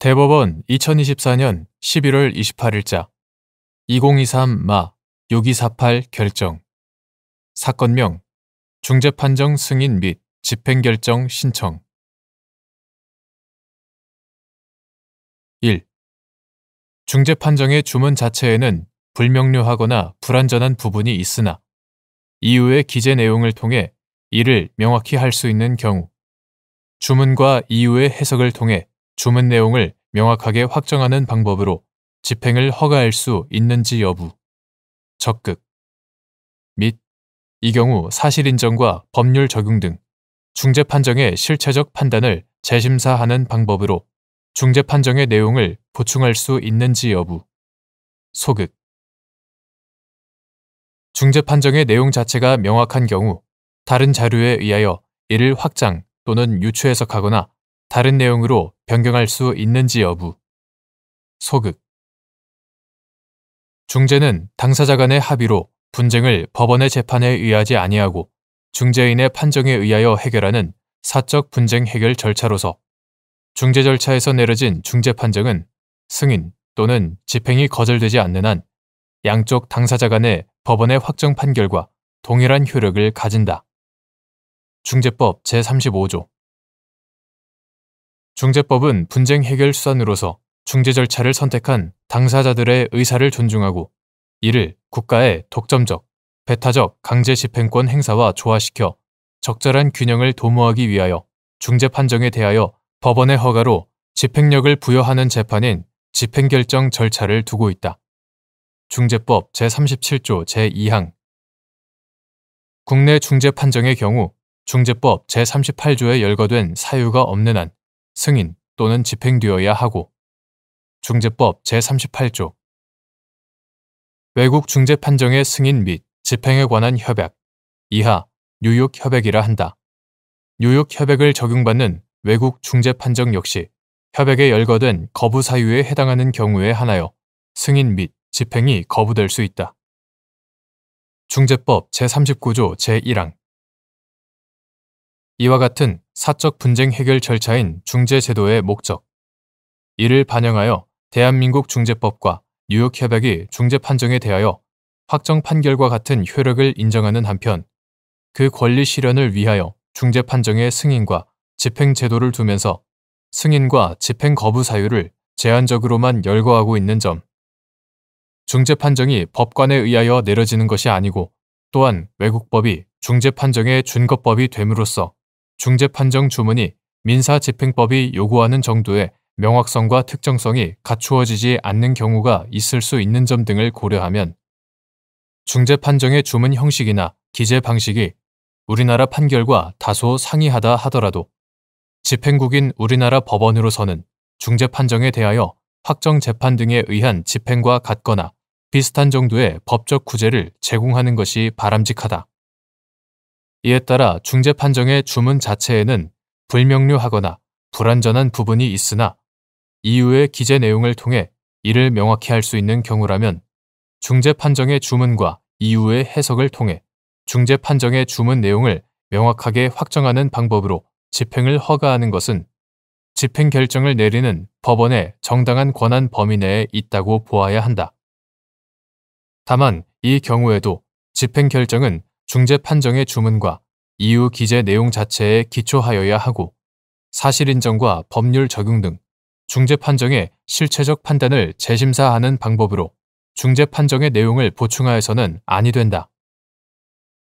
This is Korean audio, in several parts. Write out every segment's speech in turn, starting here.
대법원 2024년 11월 28일자 2023-6248 결정. 사건명 중재판정 승인 및 집행결정 신청. 1. 중재판정의 주문 자체에는 불명료하거나 불완전한 부분이 있으나 이후의 기재 내용을 통해 이를 명확히 할 수 있는 경우, 주문과 이후의 해석을 통해 주문 내용을 명확하게 확정하는 방법으로 집행을 허가할 수 있는지 여부, 적극, 및 이 경우 사실 인정과 법률 적용 등 중재판정의 실체적 판단을 재심사하는 방법으로 중재판정의 내용을 보충할 수 있는지 여부, 소극. 중재판정의 내용 자체가 명확한 경우 다른 자료에 의하여 이를 확장 또는 유추 해석하거나 다른 내용으로 변경할 수 있는지 여부, 소극. 중재는 당사자 간의 합의로 분쟁을 법원의 재판에 의하지 아니하고 중재인의 판정에 의하여 해결하는 사적 분쟁 해결 절차로서 중재 절차에서 내려진 중재 판정은 승인 또는 집행이 거절되지 않는 한 양쪽 당사자 간의 법원의 확정 판결과 동일한 효력을 가진다. 중재법 제35조. 중재법은 분쟁 해결 수단으로서 중재 절차를 선택한 당사자들의 의사를 존중하고 이를 국가의 독점적, 배타적 강제 집행권 행사와 조화시켜 적절한 균형을 도모하기 위하여 중재 판정에 대하여 법원의 허가로 집행력을 부여하는 재판인 집행결정 절차를 두고 있다. 중재법 제37조 제2항. 국내 중재 판정의 경우 중재법 제38조에 열거된 사유가 없는 한 승인 또는 집행되어야 하고, 중재법 제38조. 외국 중재 판정의 승인 및 집행에 관한 협약, 이하 뉴욕 협약이라 한다. 뉴욕 협약을 적용받는 외국 중재 판정 역시 협약에 열거된 거부 사유에 해당하는 경우에 한하여 승인 및 집행이 거부될 수 있다. 중재법 제39조 제1항. 이와 같은 사적 분쟁 해결 절차인 중재 제도의 목적, 이를 반영하여 대한민국 중재법과 뉴욕 협약이 중재 판정에 대하여 확정 판결과 같은 효력을 인정하는 한편 그 권리 실현을 위하여 중재 판정의 승인과 집행 제도를 두면서 승인과 집행 거부 사유를 제한적으로만 열거하고 있는 점, 중재 판정이 법관에 의하여 내려지는 것이 아니고 또한 외국법이 중재 판정의 준거법이 됨으로써 중재 판정 주문이 민사집행법이 요구하는 정도의 명확성과 특정성이 갖추어지지 않는 경우가 있을 수 있는 점 등을 고려하면 중재 판정의 주문 형식이나 기재 방식이 우리나라 판결과 다소 상이하다 하더라도 집행국인 우리나라 법원으로서는 중재 판정에 대하여 확정 재판 등에 의한 집행과 같거나 비슷한 정도의 법적 구제를 제공하는 것이 바람직하다. 이에 따라 중재 판정의 주문 자체에는 불명료하거나 불완전한 부분이 있으나 이후의 기재 내용을 통해 이를 명확히 할 수 있는 경우라면 중재 판정의 주문과 이후의 해석을 통해 중재 판정의 주문 내용을 명확하게 확정하는 방법으로 집행을 허가하는 것은 집행 결정을 내리는 법원의 정당한 권한 범위 내에 있다고 보아야 한다. 다만 이 경우에도 집행 결정은 중재 판정의 주문과 이후 기재 내용 자체에 기초하여야 하고 사실 인정과 법률 적용 등 중재 판정의 실체적 판단을 재심사하는 방법으로 중재 판정의 내용을 보충하여서는 아니 된다.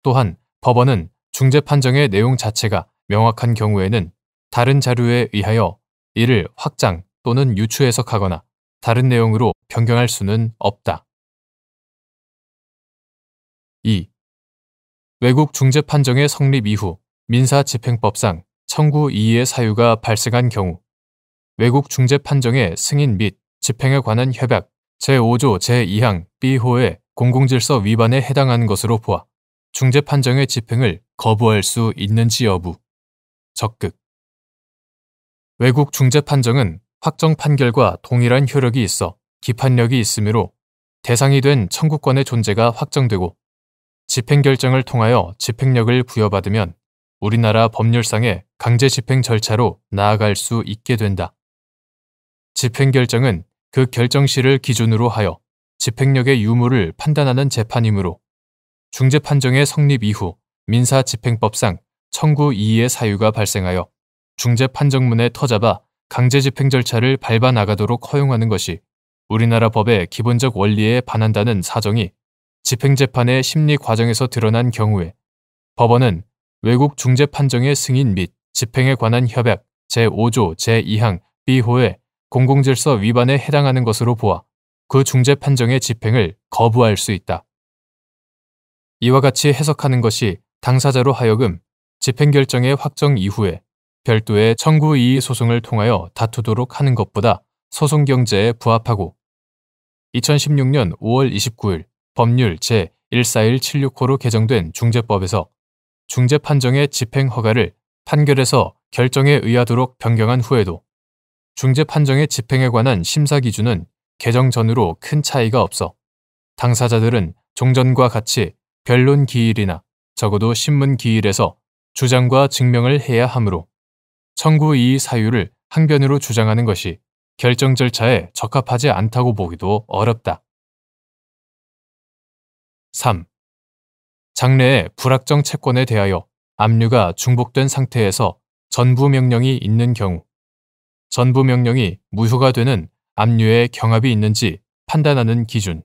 또한 법원은 중재 판정의 내용 자체가 명확한 경우에는 다른 자료에 의하여 이를 확장 또는 유추 해석하거나 다른 내용으로 변경할 수는 없다. 2. 외국 중재 판정의 성립 이후 민사집행법상 청구 이의의 사유가 발생한 경우 외국 중재 판정의 승인 및 집행에 관한 협약 제5조 제2항 B호의 공공질서 위반에 해당하는 것으로 보아 중재 판정의 집행을 거부할 수 있는지 여부, 적극. 외국 중재 판정은 확정 판결과 동일한 효력이 있어 기판력이 있으므로 대상이 된 청구권의 존재가 확정되고 집행 결정을 통하여 집행력을 부여받으면 우리나라 법률상의 강제 집행 절차로 나아갈 수 있게 된다. 집행결정은 그 결정시를 기준으로 하여 집행력의 유무를 판단하는 재판이므로 중재판정의 성립 이후 민사집행법상 청구 이의의 사유가 발생하여 중재판정문에 터잡아 강제집행 절차를 밟아 나가도록 허용하는 것이 우리나라 법의 기본적 원리에 반한다는 사정이 집행재판의 심리 과정에서 드러난 경우에 법원은 외국 중재판정의 승인 및 집행에 관한 협약 제5조 제2항 B호의 공공질서 위반에 해당하는 것으로 보아 그 중재판정의 집행을 거부할 수 있다. 이와 같이 해석하는 것이 당사자로 하여금 집행결정의 확정 이후에 별도의 청구 이의 소송을 통하여 다투도록 하는 것보다 소송 경제에 부합하고 2016년 5월 29일 법률 제14176호로 개정된 중재법에서 중재판정의 집행 허가를 판결에서 결정에 의하도록 변경한 후에도 중재판정의 집행에 관한 심사 기준은 개정 전후로 큰 차이가 없어 당사자들은 종전과 같이 변론 기일이나 적어도 신문 기일에서 주장과 증명을 해야 하므로 청구 이의 사유를 항변으로 주장하는 것이 결정 절차에 적합하지 않다고 보기도 어렵다. 3. 장래의 불확정 채권에 대하여 압류가 중복된 상태에서 전부명령이 있는 경우 전부명령이 무효가 되는 압류의 경합이 있는지 판단하는 기준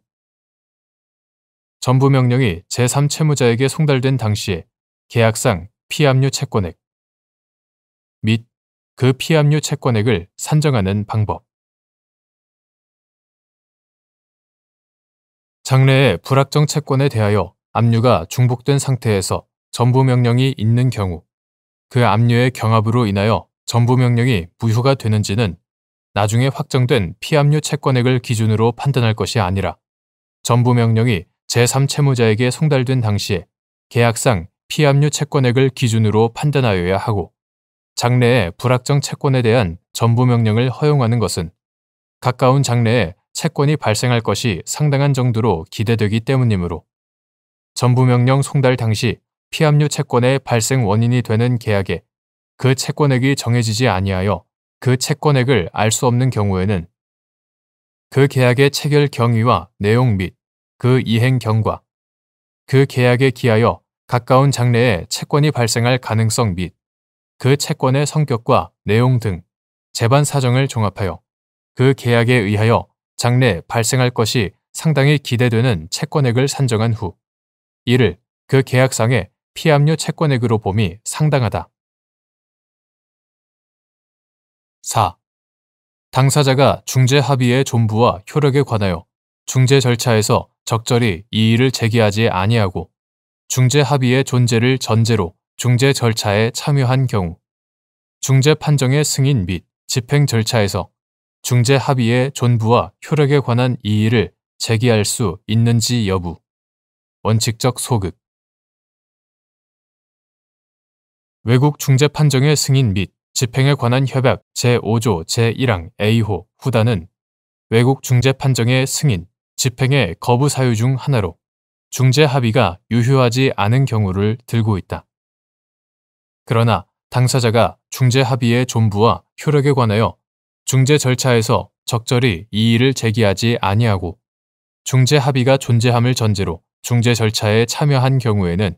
전부명령이 제3채무자에게 송달된 당시에 계약상 피압류 채권액 및 그 피압류 채권액을 산정하는 방법 장래의 불확정 채권에 대하여 압류가 중복된 상태에서 전부명령이 있는 경우 그 압류의 경합으로 인하여 전부명령이 무효가 되는지는 나중에 확정된 피압류 채권액을 기준으로 판단할 것이 아니라 전부명령이 제3채무자에게 송달된 당시에 계약상 피압류 채권액을 기준으로 판단하여야 하고 장래의 불확정 채권에 대한 전부명령을 허용하는 것은 가까운 장래에 채권이 발생할 것이 상당한 정도로 기대되기 때문이므로 전부명령 송달 당시 피압류 채권의 발생 원인이 되는 계약에 그 채권액이 정해지지 아니하여 그 채권액을 알 수 없는 경우에는 그 계약의 체결 경위와 내용 및 그 이행 경과, 그 계약에 기하여 가까운 장래에 채권이 발생할 가능성 및 그 채권의 성격과 내용 등 재반 사정을 종합하여 그 계약에 의하여 장래 발생할 것이 상당히 기대되는 채권액을 산정한 후 이를 그 계약상의 피압류 채권액으로 봄이 상당하다. 4. 당사자가 중재 합의의 존부와 효력에 관하여 중재 절차에서 적절히 이의를 제기하지 아니하고 중재 합의의 존재를 전제로 중재 절차에 참여한 경우 중재 판정의 승인 및 집행 절차에서 중재 합의의 존부와 효력에 관한 이의를 제기할 수 있는지 여부 원칙적 소극 외국 중재 판정의 승인 및 집행에 관한 협약 제5조 제1항 A호 후단은 외국 중재 판정의 승인, 집행의 거부 사유 중 하나로 중재 합의가 유효하지 않은 경우를 들고 있다. 그러나 당사자가 중재 합의의 존부와 효력에 관하여 중재 절차에서 적절히 이의를 제기하지 아니하고 중재 합의가 존재함을 전제로 중재 절차에 참여한 경우에는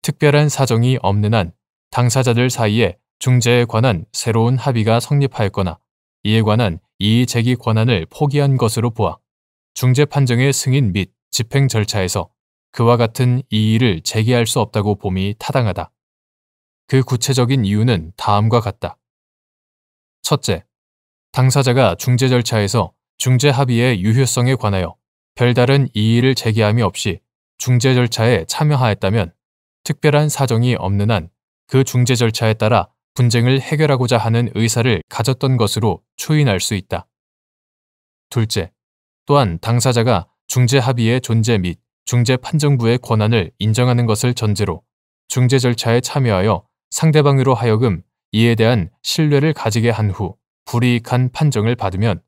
특별한 사정이 없는 한 당사자들 사이에 중재에 관한 새로운 합의가 성립하였거나 이에 관한 이의 제기 권한을 포기한 것으로 보아 중재 판정의 승인 및 집행 절차에서 그와 같은 이의를 제기할 수 없다고 봄이 타당하다. 그 구체적인 이유는 다음과 같다. 첫째, 당사자가 중재 절차에서 중재 합의의 유효성에 관하여 별다른 이의를 제기함이 없이 중재 절차에 참여하였다면 특별한 사정이 없는 한 그 중재 절차에 따라 분쟁을 해결하고자 하는 의사를 가졌던 것으로 추인할 수 있다. 둘째, 또한 당사자가 중재 합의의 존재 및 중재 판정부의 권한을 인정하는 것을 전제로 중재 절차에 참여하여 상대방으로 하여금 이에 대한 신뢰를 가지게 한 후 불이익한 판정을 받으면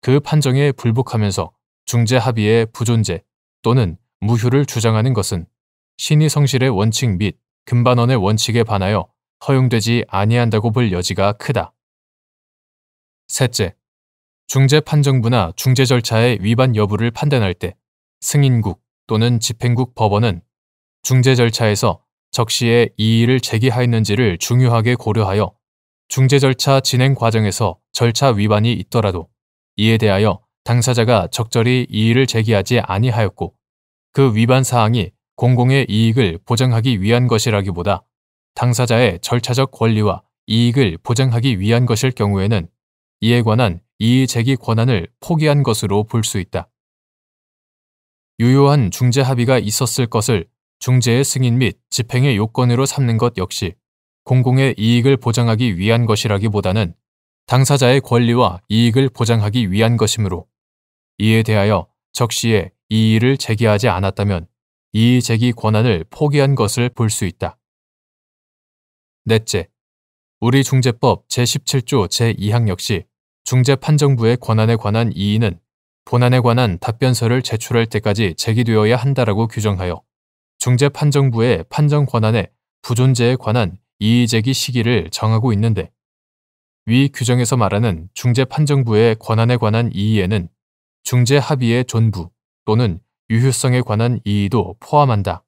그 판정에 불복하면서 중재 합의의 부존재 또는 무효를 주장하는 것은 신의성실의 원칙 및 금반원의 원칙에 반하여 허용되지 아니한다고 볼 여지가 크다. 셋째, 중재판정부나 중재 절차의 위반 여부를 판단할 때 승인국 또는 집행국 법원은 중재 절차에서 적시에 이의를 제기하였는지를 중요하게 고려하여 중재 절차 진행 과정에서 절차 위반이 있더라도 이에 대하여 당사자가 적절히 이의를 제기하지 아니하였고 그 위반 사항이 공공의 이익을 보장하기 위한 것이라기보다 당사자의 절차적 권리와 이익을 보장하기 위한 것일 경우에는 이에 관한 이의 제기 권한을 포기한 것으로 볼 수 있다. 유효한 중재 합의가 있었을 것을 중재의 승인 및 집행의 요건으로 삼는 것 역시 공공의 이익을 보장하기 위한 것이라기보다는 당사자의 권리와 이익을 보장하기 위한 것이므로 이에 대하여 적시에 이의를 제기하지 않았다면 이의 제기 권한을 포기한 것을 볼 수 있다. 넷째, 우리 중재법 제17조 제2항 역시 중재판정부의 권한에 관한 이의는 본안에 관한 답변서를 제출할 때까지 제기되어야 한다라고 규정하여 중재판정부의 판정 권한의 부존재에 관한 이의 제기 시기를 정하고 있는데 위 규정에서 말하는 중재판정부의 권한에 관한 이의에는 중재 합의의 존부 또는 유효성에 관한 이의도 포함한다.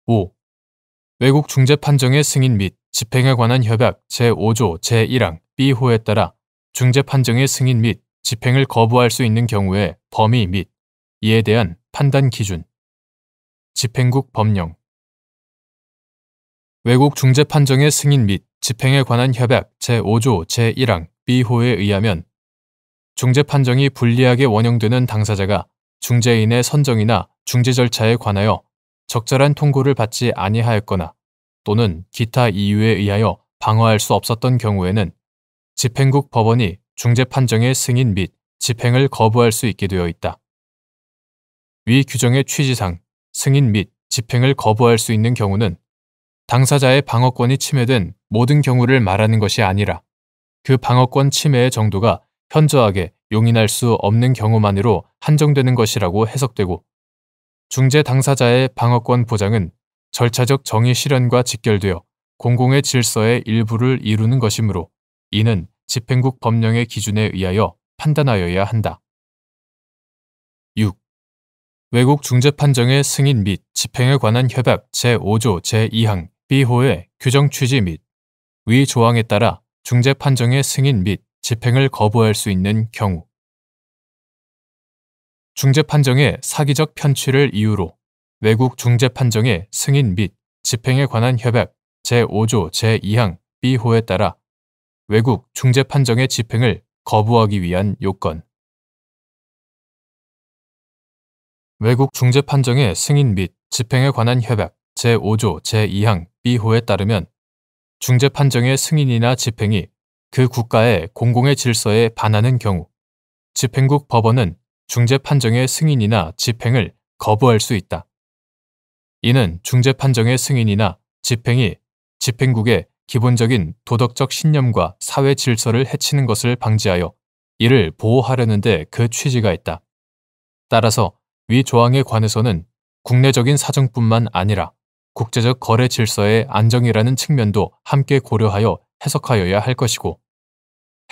5. 외국 중재 판정의 승인 및 집행에 관한 협약 제5조 제1항 B호에 따라 중재 판정의 승인 및 집행을 거부할 수 있는 경우의 범위 및 이에 대한 판단 기준. 집행국 법령. 외국 중재 판정의 승인 및 집행에 관한 협약 제5조 제1항 B호에 의하면 중재 판정이 불리하게 원형되는 당사자가 중재인의 선정이나 중재 절차에 관하여 적절한 통고를 받지 아니하였거나 또는 기타 이유에 의하여 방어할 수 없었던 경우에는 집행국 법원이 중재 판정의 승인 및 집행을 거부할 수 있게 되어 있다. 위 규정의 취지상 승인 및 집행을 거부할 수 있는 경우는 당사자의 방어권이 침해된 모든 경우를 말하는 것이 아니라 그 방어권 침해의 정도가 현저하게 용인할 수 없는 경우만으로 한정되는 것이라고 해석되고 중재 당사자의 방어권 보장은 절차적 정의 실현과 직결되어 공공의 질서의 일부를 이루는 것이므로 이는 집행국 법령의 기준에 의하여 판단하여야 한다. 6. 외국 중재 판정의 승인 및 집행에 관한 협약 제5조 제2항 B호의 규정 취지 및 위 조항에 따라 중재 판정의 승인 및 집행을 거부할 수 있는 경우 중재 판정의 사기적 편취를 이유로 외국 중재 판정의 승인 및 집행에 관한 협약 제5조 제2항 B호에 따라 외국 중재 판정의 집행을 거부하기 위한 요건. 외국 중재 판정의 승인 및 집행에 관한 협약 제5조 제2항 B호에 따르면 중재 판정의 승인이나 집행이 그 국가의 공공의 질서에 반하는 경우 집행국 법원은 중재 판정의 승인이나 집행을 거부할 수 있다. 이는 중재 판정의 승인이나 집행이 집행국의 기본적인 도덕적 신념과 사회 질서를 해치는 것을 방지하여 이를 보호하려는 데 그 취지가 있다. 따라서 위 조항에 관해서는 국내적인 사정뿐만 아니라 국제적 거래 질서의 안정이라는 측면도 함께 고려하여 해석하여야 할 것이고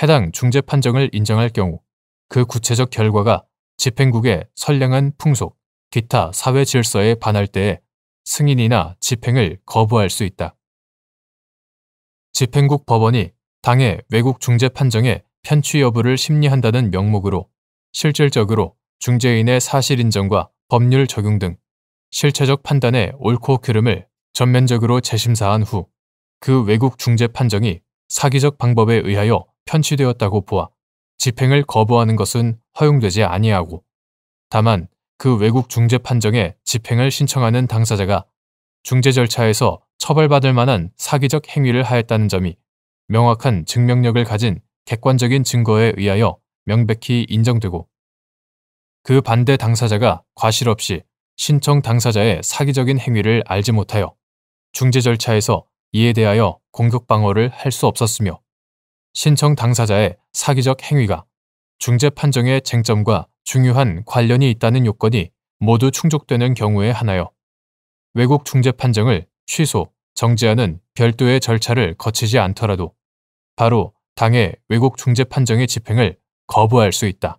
해당 중재 판정을 인정할 경우 그 구체적 결과가 집행국의 선량한 풍속, 기타 사회 질서에 반할 때에 승인이나 집행을 거부할 수 있다. 집행국 법원이 당해 외국 중재 판정의 편취 여부를 심리한다는 명목으로 실질적으로 중재인의 사실 인정과 법률 적용 등 실체적 판단의 옳고 그름을 전면적으로 재심사한 후 그 외국 중재 판정이 사기적 방법에 의하여 편취되었다고 보아 집행을 거부하는 것은 허용되지 아니하고 다만 그 외국 중재 판정의 집행을 신청하는 당사자가 중재 절차에서 처벌받을 만한 사기적 행위를 하였다는 점이 명확한 증명력을 가진 객관적인 증거에 의하여 명백히 인정되고 그 반대 당사자가 과실 없이 신청 당사자의 사기적인 행위를 알지 못하여 중재 절차에서 이에 대하여 공격 방어를 할 수 없었으며 신청 당사자의 사기적 행위가 중재 판정의 쟁점과 중요한 관련이 있다는 요건이 모두 충족되는 경우에 한하여 외국 중재 판정을 취소, 정지하는 별도의 절차를 거치지 않더라도 바로 당해 외국 중재 판정의 집행을 거부할 수 있다.